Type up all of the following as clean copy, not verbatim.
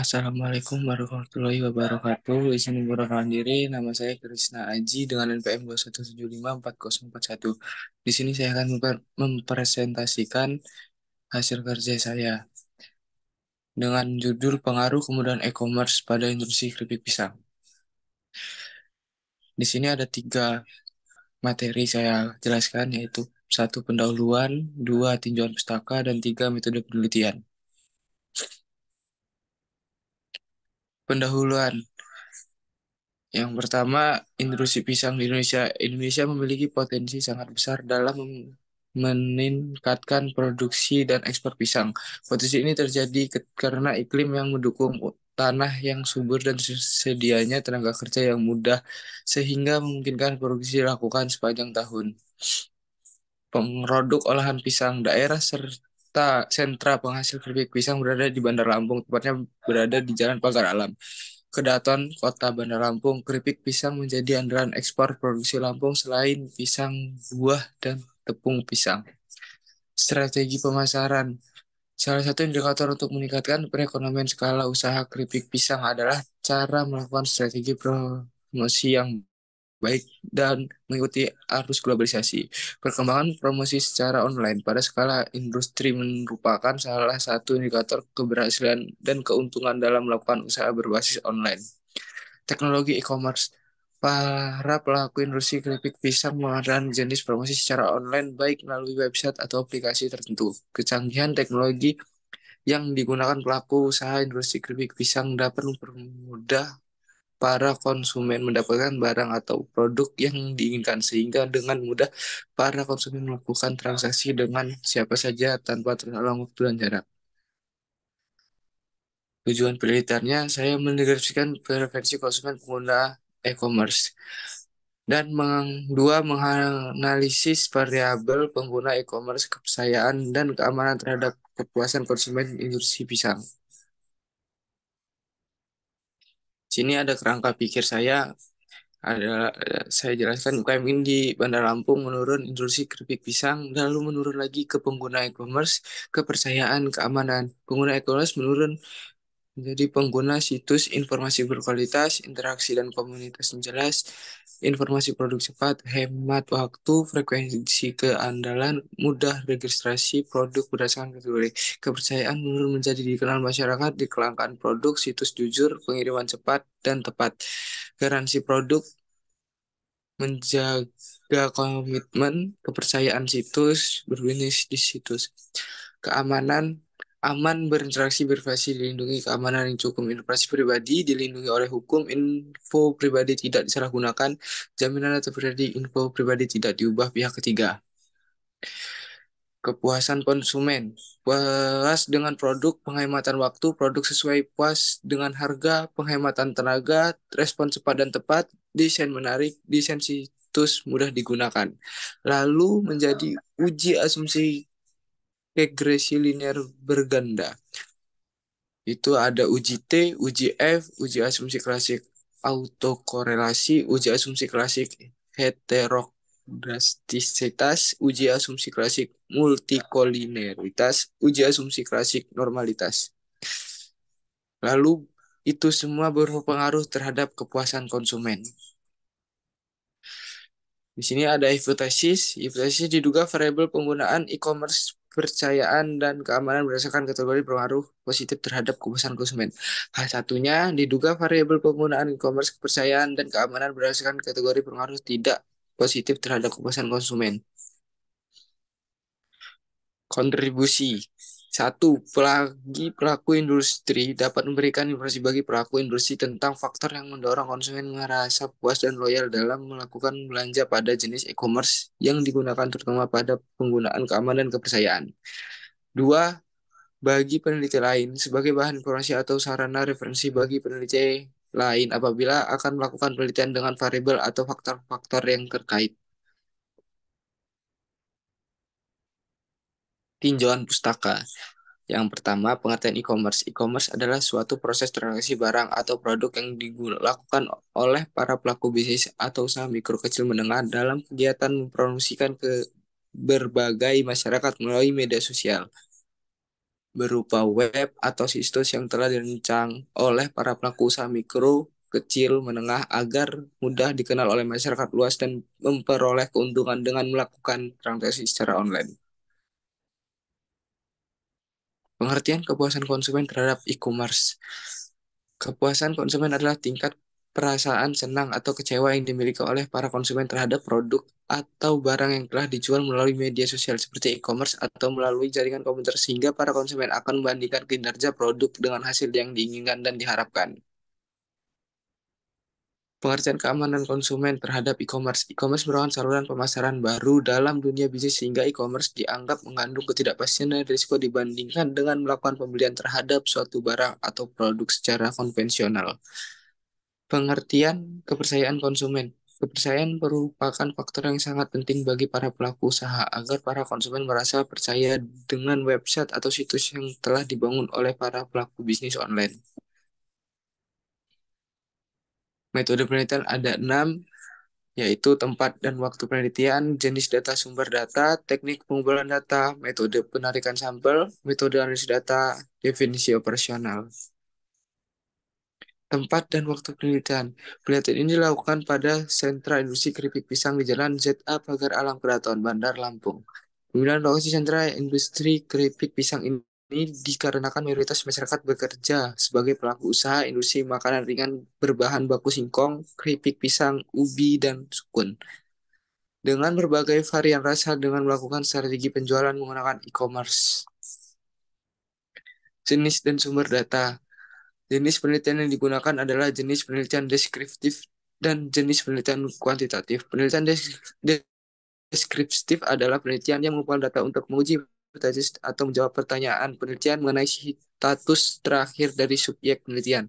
Assalamualaikum warahmatullahi wabarakatuh. Izin memperkenalkan diri, nama saya Krisna Aji dengan NPM 2175401. Di sini saya akan mempresentasikan hasil kerja saya dengan judul Pengaruh Kemudahan E-commerce pada Industri Keripik Pisang. Di sini ada tiga materi saya jelaskan, yaitu satu pendahuluan, dua tinjauan pustaka, dan tiga metode penelitian. Pendahuluan. Yang pertama, industri pisang di Indonesia. Indonesia memiliki potensi sangat besar dalam meningkatkan produksi dan ekspor pisang. Potensi ini terjadi karena iklim yang mendukung, tanah yang subur, dan sedianya tenaga kerja yang mudah, sehingga memungkinkan produksi dilakukan sepanjang tahun. Produk olahan pisang daerah serta sentra penghasil keripik pisang berada di Bandar Lampung, tepatnya berada di Jalan Pagar Alam. Kedaton Kota Bandar Lampung, keripik pisang menjadi andalan ekspor produksi Lampung selain pisang, buah, dan tepung pisang. Strategi pemasaran. Salah satu indikator untuk meningkatkan perekonomian skala usaha keripik pisang adalah cara melakukan strategi promosi yang baik dan mengikuti arus globalisasi. Perkembangan promosi secara online pada skala industri merupakan salah satu indikator keberhasilan dan keuntungan dalam melakukan usaha berbasis online. Teknologi e-commerce. Para pelaku industri keripik pisang mengadakan jenis promosi secara online baik melalui website atau aplikasi tertentu. Kecanggihan teknologi yang digunakan pelaku usaha industri keripik pisang dapat mempermudah para konsumen mendapatkan barang atau produk yang diinginkan, sehingga dengan mudah para konsumen melakukan transaksi dengan siapa saja tanpa terhalang waktu dan jarak. Tujuan penelitiannya, saya mendeskripsikan preferensi konsumen pengguna e-commerce. Dan dua, menganalisis variabel pengguna e-commerce, kepercayaan, dan keamanan terhadap kepuasan konsumen industri pisang. Sini ada kerangka pikir saya, saya jelaskan UKM ini di Bandar Lampung menurun, industri keripik pisang, lalu menurun lagi ke pengguna e-commerce, kepercayaan, keamanan. Pengguna e-commerce menurun menjadi pengguna situs informasi berkualitas, interaksi dan komunitas yang jelas, informasi produk cepat, hemat waktu, frekuensi keandalan, mudah registrasi produk berdasarkan kategori. Kepercayaan menurun menjadi dikenal masyarakat di kelangkaan produk, situs jujur, pengiriman cepat dan tepat. Garansi produk menjaga komitmen, kepercayaan situs, berbisnis di situs. Keamanan, aman berinteraksi, berprivasi, dilindungi, keamanan yang cukup, informasi pribadi dilindungi oleh hukum, info pribadi tidak disalahgunakan, jaminan atau pribadi, info pribadi tidak diubah pihak ketiga. Kepuasan konsumen, puas dengan produk, penghematan waktu, produk sesuai, puas dengan harga, penghematan tenaga, respon cepat dan tepat, desain menarik, desain situs mudah digunakan. Lalu menjadi uji asumsi regresi linear berganda. Itu ada uji T, uji F, uji asumsi klasik autokorelasi, uji asumsi klasik heterodastisitas, uji asumsi klasik multikolineritas, uji asumsi klasik normalitas. Lalu itu semua berpengaruh terhadap kepuasan konsumen. Di sini ada hipotesis. Hipotesis diduga variabel penggunaan e-commerce, kepercayaan dan keamanan berdasarkan kategori pengaruh positif terhadap kepuasan konsumen. Hal satunya diduga variabel penggunaan e-commerce, kepercayaan dan keamanan berdasarkan kategori pengaruh tidak positif terhadap kepuasan konsumen. Kontribusi. Satu, pelaku industri dapat memberikan informasi bagi pelaku industri tentang faktor yang mendorong konsumen merasa puas dan loyal dalam melakukan belanja pada jenis e-commerce yang digunakan, terutama pada penggunaan keamanan dan kepercayaan. Dua, bagi peneliti lain sebagai bahan informasi atau sarana referensi bagi peneliti lain apabila akan melakukan penelitian dengan variabel atau faktor-faktor yang terkait. Tinjauan pustaka. Yang pertama, pengertian e-commerce. E-commerce adalah suatu proses transaksi barang atau produk yang dilakukan oleh para pelaku bisnis atau usaha mikro kecil menengah dalam kegiatan mempromosikan ke berbagai masyarakat melalui media sosial. berupa web atau situs yang telah dirancang oleh para pelaku usaha mikro, kecil, menengah agar mudah dikenal oleh masyarakat luas dan memperoleh keuntungan dengan melakukan transaksi secara online. Pengertian kepuasan konsumen terhadap e-commerce. Kepuasan konsumen adalah tingkat perasaan senang atau kecewa yang dimiliki oleh para konsumen terhadap produk atau barang yang telah dijual melalui media sosial seperti e-commerce atau melalui jaringan komputer sehingga para konsumen akan membandingkan kinerja produk dengan hasil yang diinginkan dan diharapkan. Pengertian keamanan konsumen terhadap e-commerce. E-commerce merupakan saluran pemasaran baru dalam dunia bisnis sehingga e-commerce dianggap mengandung ketidakpastian dan risiko dibandingkan dengan melakukan pembelian terhadap suatu barang atau produk secara konvensional. Pengertian kepercayaan konsumen. Kepercayaan merupakan faktor yang sangat penting bagi para pelaku usaha agar para konsumen merasa percaya dengan website atau situs yang telah dibangun oleh para pelaku bisnis online. Metode penelitian ada 6, yaitu tempat dan waktu penelitian, jenis data sumber data, teknik pengumpulan data, metode penarikan sampel, metode analisis data, definisi operasional. Tempat dan waktu penelitian. Penelitian ini dilakukan pada sentra industri keripik pisang di Jalan ZA Pagar Alam Keraton, Bandar Lampung. Pemilihan lokasi sentra industri keripik pisang ini dikarenakan mayoritas masyarakat bekerja sebagai pelaku usaha industri makanan ringan berbahan baku singkong, keripik pisang, ubi, dan sukun. Dengan berbagai varian rasa dengan melakukan strategi penjualan menggunakan e-commerce. Jenis dan sumber data. Jenis penelitian yang digunakan adalah jenis penelitian deskriptif dan jenis penelitian kuantitatif. Penelitian deskriptif adalah penelitian yang mengumpulkan data untuk menguji hipotesis atau menjawab pertanyaan penelitian mengenai status terakhir dari subjek penelitian.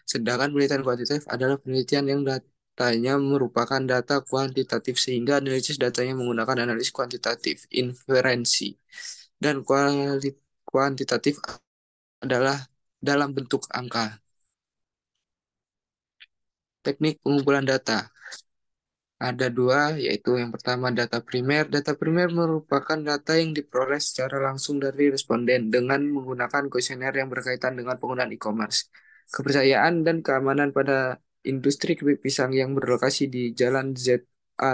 Sedangkan penelitian kuantitatif adalah penelitian yang datanya merupakan data kuantitatif sehingga analisis datanya menggunakan analisis kuantitatif, inferensi. Dan kuantitatif adalah dalam bentuk angka. Teknik pengumpulan data. Ada dua, yaitu yang pertama data primer. Data primer merupakan data yang diperoleh secara langsung dari responden dengan menggunakan kuesioner yang berkaitan dengan penggunaan e-commerce. Kepercayaan dan keamanan pada industri keripik pisang yang berlokasi di Jalan ZA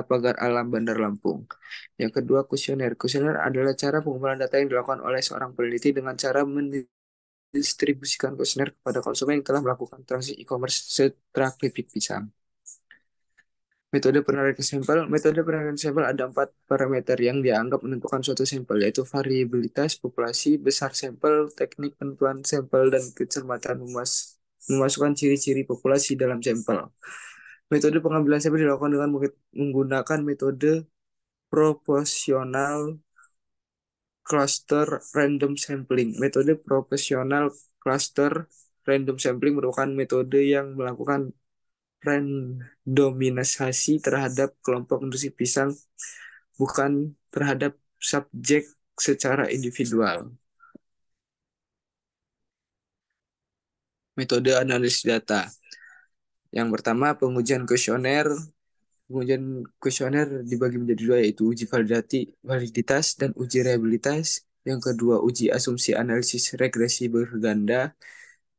Pagar Alam, Bandar Lampung. Yang kedua, kuesioner. Kuesioner adalah cara pengumpulan data yang dilakukan oleh seorang peneliti dengan cara mendistribusikan kuesioner kepada konsumen yang telah melakukan transaksi e-commerce setelah keripik pisang. Metode penarikan sampel. Metode penarikan sampel ada 4 parameter yang dianggap menentukan suatu sampel, yaitu variabilitas populasi, besar sampel, teknik penentuan sampel, dan kecermatan memasukkan ciri-ciri populasi dalam sampel. Metode pengambilan sampel dilakukan dengan menggunakan metode proporsional cluster random sampling. Metode proporsional cluster random sampling merupakan metode yang melakukan randomisasi terhadap kelompok industri pisang, bukan terhadap subjek secara individual. Metode analisis data. Yang pertama, pengujian kuesioner. Pengujian kuesioner dibagi menjadi dua, yaitu uji validitas dan uji reliabilitas. Yang kedua, uji asumsi analisis regresi berganda,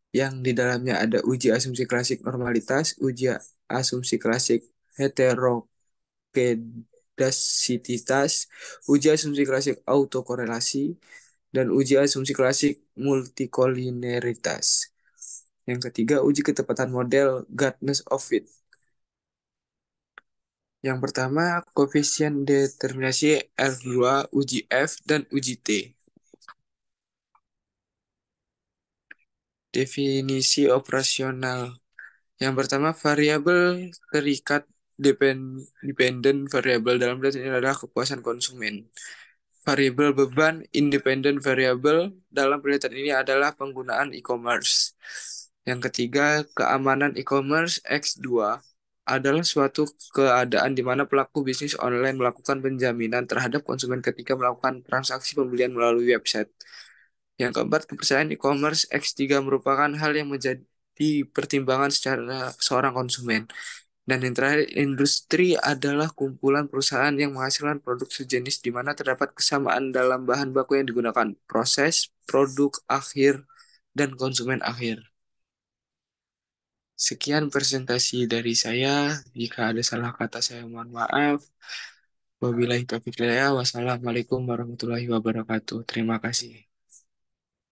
yang di dalamnya ada uji asumsi klasik normalitas, uji asumsi klasik heterokedasitas, uji asumsi klasik autokorelasi, dan uji asumsi klasik multikolineritas. Yang ketiga, uji ketepatan model Gartner of Fit. Yang pertama, koefisien determinasi R2, uji F, dan uji T. Definisi operasional. Yang pertama, variabel terikat dependent variable dalam data ini adalah kepuasan konsumen. Variabel beban independent variable dalam penelitian ini adalah penggunaan e-commerce. Yang ketiga, keamanan e-commerce X2 adalah suatu keadaan di mana pelaku bisnis online melakukan penjaminan terhadap konsumen ketika melakukan transaksi pembelian melalui website. Yang keempat, kepercayaan e-commerce X3 merupakan hal yang menjadi pertimbangan secara seorang konsumen. Dan yang terakhir, industri adalah kumpulan perusahaan yang menghasilkan produk sejenis di mana terdapat kesamaan dalam bahan baku yang digunakan, proses, produk akhir, dan konsumen akhir. Sekian presentasi dari saya. Jika ada salah kata, saya mohon maaf. Wabillahi taufiq hidayah. Wassalamualaikum warahmatullahi wabarakatuh. Terima kasih.